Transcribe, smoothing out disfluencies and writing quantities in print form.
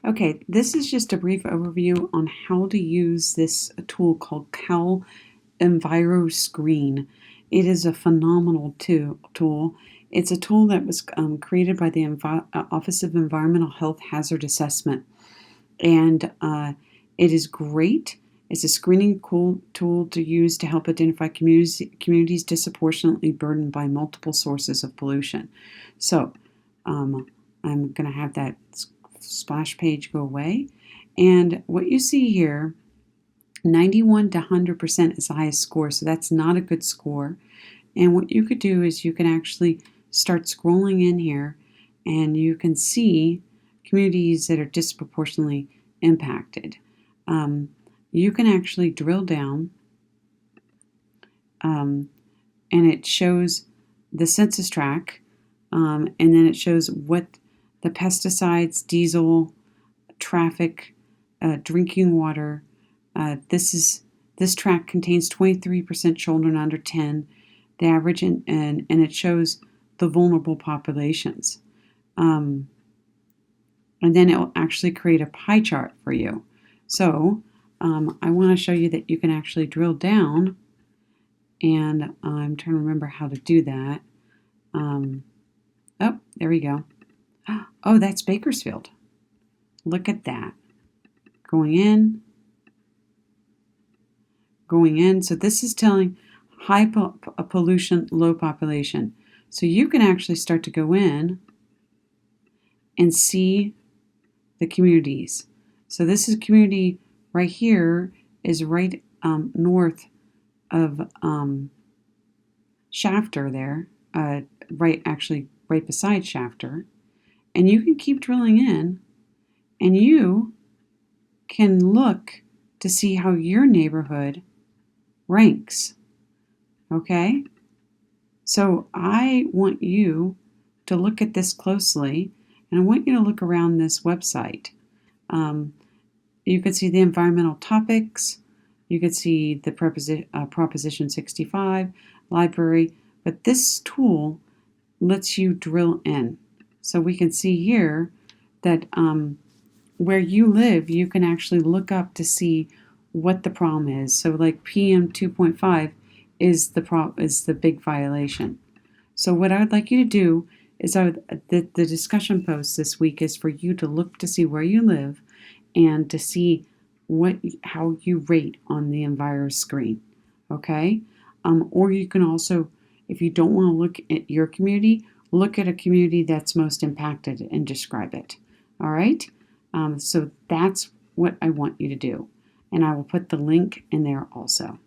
Okay, this is just a brief overview on how to use this tool called EnviroScreen. It is a phenomenal tool. It's a tool that was created by the Office of Environmental Health Hazard Assessment, and it is great. It's a screening tool to use to help identify communities disproportionately burdened by multiple sources of pollution. So I'm going to have that splash page go away. And what you see here, 91 to 100% is the highest score, so that's not a good score. And what you could do is you can actually start scrolling in here, and you can see communities that are disproportionately impacted. You can actually drill down, and it shows the census tract, and then it shows what the pesticides, diesel, traffic, drinking water. This tract contains 23% children under 10, the average, and it shows the vulnerable populations. And then it will actually create a pie chart for you. So I want to show you that you can actually drill down, and I'm trying to remember how to do that. Oh, there we go. Oh, that's Bakersfield. Look at that. Going in. So this is telling high pollution, low population. So you can actually start to go in and see the communities. So this is community right here is right north of Shafter there, right beside Shafter. And you can keep drilling in, and you can look to see how your neighborhood ranks. Okay? So I want you to look at this closely, and I want you to look around this website. You could see the environmental topics, you could see the Proposition 65, library, but this tool lets you drill in. So we can see here that where you live, you can actually look up to see what the problem is. So like PM 2.5 is the big violation. So what I would like you to do is the discussion post this week is for you to look to see where you live and to see how you rate on the EnviroScreen. Okay? Or you can also, if you don't want to look at your community, look at a community that's most impacted and describe it. All right? So that's what I want you to do. And I will put the link in there also.